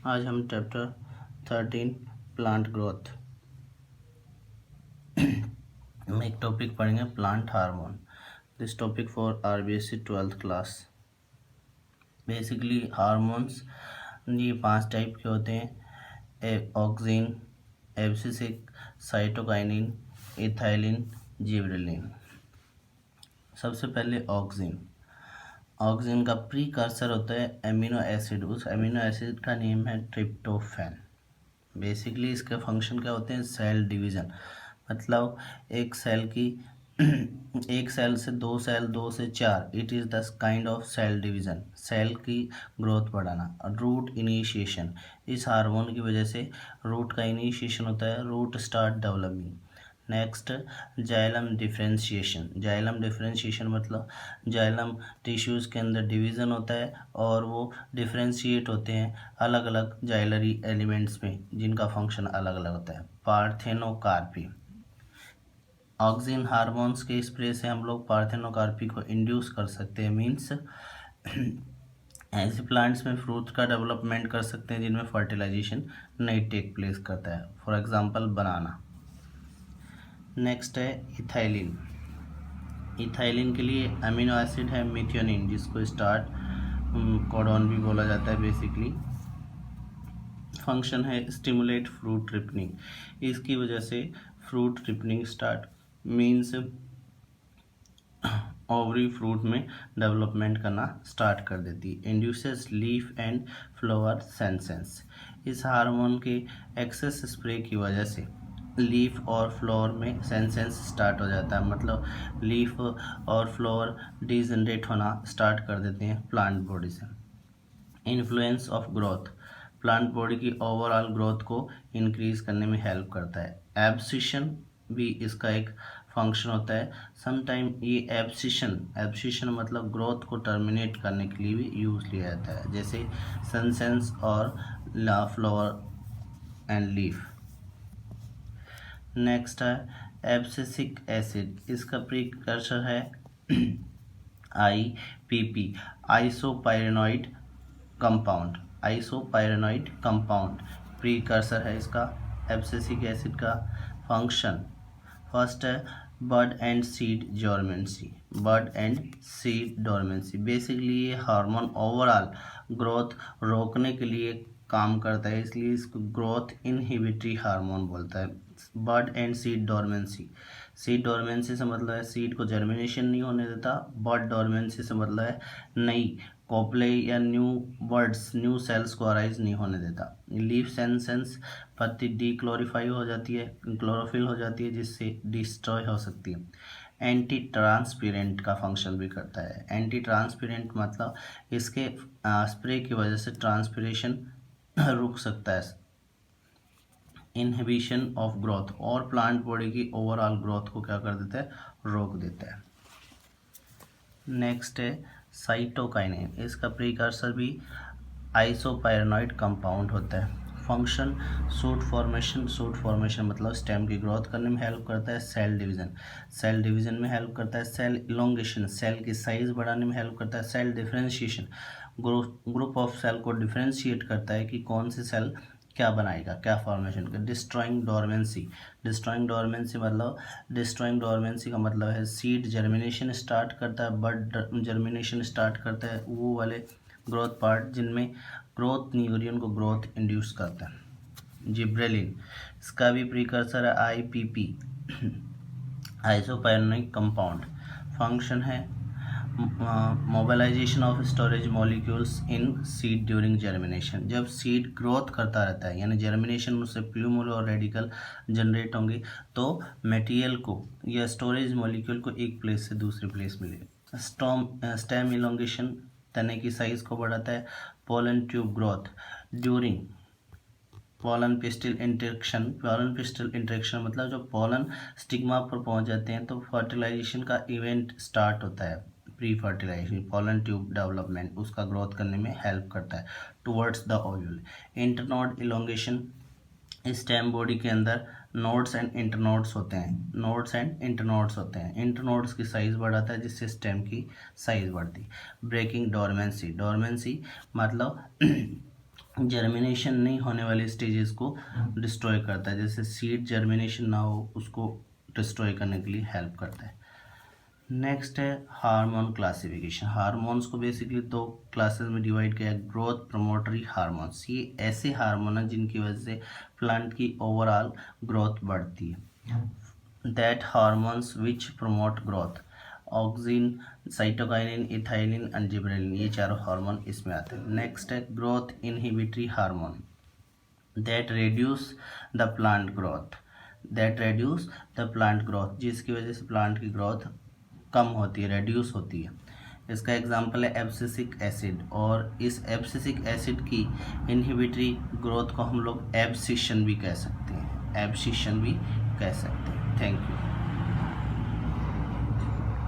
आज हम chapter 13 plant growth में एक टॉपिक पढ़ेंगे, plant hormone. This topic for RBSC 12th class. Basically hormones ये 5 टाइप के होते हैं: auxin, abscisic, cytokinin, ethylene, gibberellin. सबसे पहले ऑक्सिन। ऑक्सिन का प्रीकर्सर होता है एमिनो एसिड। उस एमिनो एसिड का नेम है ट्रिप्टोफैन। बेसिकली इसके फंक्शन क्या होते हैं? सेल डिवीज़न, मतलब एक सेल की एक सेल से 2 सेल, 2 से 4, it is the kind of cell division, cell की ग्रोथ बढ़ाना। रूट इनिशिएशन, इस हार्मोन की वजह से रूट का इनिशिएशन होता है, root start developing. Next, xylem differentiation. Xylem differentiation मतलब जाइलम टिश्यूज़ के अंदर डिवीज़न होता है और वो डिफरेंशिएट होते हैं अलग अलग जाइलरी एलिमेंट्स में, जिनका फंक्शन अलग अलग होता है। पार्थेनोकार्पी, ऑक्सिन हार्मोन्स के स्प्रे से हम लोग पार्थेनोकार्पी को इंड्यूस कर सकते हैं। मीन्स ऐसे प्लांट्स में फ्रूट का डेवलपमेंट कर सकते हैं जिनमें फर्टिलाइजेशन नहीं टेक प्लेस करता है, फॉर एग्जांपल बनाना। नेक्स्ट है इथाइलिन। इथाइलिन के लिए अमीनो एसिड है मिथ्योनिन, जिसको स्टार्ट कोडॉन भी बोला जाता है। बेसिकली फंक्शन है स्टिमुलेट फ्रूट रिपनिंग। इसकी वजह से fruit ripening start, means ovary fruit में डेवलपमेंट करना स्टार्ट कर देती है। Induces leaf and flower senescence. इस हार्मोन के एक्सेस स्प्रे की वजह से लीफ और फ्लावर में सेंसेंस स्टार्ट हो जाता है, मतलब लीफ और फ्लावर डिजनरेट होना स्टार्ट कर देते हैं प्लांट बॉडी से। Influence of growth, plant body की ओवरऑल ग्रोथ को इंक्रीज करने में हेल्प करता है। एब्सिशन भी इसका एक फंक्शन होता है। समटाइम ये एब्सिशन मतलब ग्रोथ को टर्मिनेट करने के लिए भी यूज लिया जाता है, जैसे सनसेंस और फ्लावर एंड लीफ। नेक्स्ट है एब्सिसिक एसिड। इसका प्रीकर्सर है IPP, isoprenoid compound. Isoprenoid compound precursor है इसका एब्सिसिक एसिड का। फंक्शन फर्स्ट है bud and seed dormancy. Bud and seed dormancy, basically ये हार्मोन ओवरऑल ग्रोथ रोकने के लिए काम करता है, इसलिए इसको ग्रोथ इनहिबिटरी हार्मोन बोलता है। Bud and seed dormancy, seed dormancy से मतलब है सीड को जर्मिनेशन नहीं होने देता। बड डोरमेंसी से मतलब है नई कोपले या न्यू बर्ड्स, न्यू सेल्स को अराइज नहीं होने देता। लीफ सेंसेंस, पत्ती डीक्लोरीफाई हो जाती है, क्लोरोफिल हो जाती है, जिससे डिस्ट्रॉय हो सकती है। एंटी ट्रांसपेरेंट का फंक्शन भी करता है। एंटी ट्रांसपेरेंट मतलब इसके स्प्रे की वजह से ट्रांसपिरेशन रुक सकता है। इनहिबिशन ऑफ ग्रोथ, और प्लांट बॉडी की ओवरऑल ग्रोथ को क्या कर देता है? रोक देता है। नेक्स्ट है साइटोकाइनिन। इसका प्रीकर्सर भी आइसोपाइरेनॉइड कंपाउंड होता है। फंक्शन सूट फॉर्मेशन मतलब स्टेम की ग्रोथ करने में हेल्प करता है। सेल डिवीजन में हेल्प करता है। सेल इलोंगेशन, सेल की साइज बढ़ाने में हेल्प करता है। Cell differentiation, group of cell को डिफरेंशिएट करता है कि कौन सी सेल क्या बनाएगा, क्या फॉर्मेशन का। डिस्ट्रॉइंग डोरमेंसी का मतलब है सीड जर्मिनेशन स्टार्ट करता है, बड जर्मिनेशन स्टार्ट करता है, वो वाले ग्रोथ पार्ट जिनमें ग्रोथ नहीं हो रही उनको ग्रोथ इंड्यूस करता है। जिब्रेलिन, इसका भी प्रीकर्सर है IPP, आइसोपाइरेनॉइड कंपाउंड। फंक्शन है mobilization of storage molecules in seed during germination. जब सीड ग्रोथ करता रहता है, यानी जर्मिनेशन उससे प्लूमुल और रेडिकल जनरेट होंगे, तो मटेरियल को या स्टोरेज मॉलिक्यूल को एक प्लेस से दूसरे प्लेस मिलेगा। स्टेम इलोंगेशन, तने की साइज को बढ़ाता है। Pollen tube growth during pollen pistil interaction मतलब जब पोलन स्टिग्मा पर पहुंच जाते हैं तो फर्टिलाइजेशन का इवेंट स्टार्ट होता है। Pre fertilization, pollen tube development, उसका ग्रोथ करने में हेल्प करता है towards the ovule. Internode elongation, stem body के अंदर नोड्स एंड इंटरनोड्स होते हैं। इंटरनोड्स की साइज बढ़ाता है, जिससे स्टेम की साइज बढ़ती है। ब्रेकिंग डोरमेंसी मतलब जर्मिनेशन नहीं होने वाले स्टेजेस को डिस्ट्रॉय करता है, जैसे सीड जर्मिनेशन ना हो उसको डिस्ट्रॉय करने के लिए हेल्प करता है। नेक्स्ट है हार्मोन क्लासिफिकेशन। हार्मोन्स को बेसिकली दो क्लासेस में डिवाइड किया है, ग्रोथ प्रमोटरी हार्मोन्स। ये ऐसे हार्मोन हैं जिनकी वजह से प्लांट की ओवरऑल ग्रोथ बढ़ती है। That hormones which promote growth, auxin, cytokinin, ethylene and gibberellin, ये चारों हार्मोन इसमें आते हैं। नेक्स्ट है growth inhibitory hormone, that reduce the plant growth, जिसकी वजह से प्लांट की ग्रोथ कम होती है, रेड्यूस होती है। इसका एग्जांपल है एब्सिसिक एसिड, और इस एब्सिसिक एसिड की इनहिबिटरी ग्रोथ को हम लोग एब्सिशन भी कह सकते हैं, थैंक यू।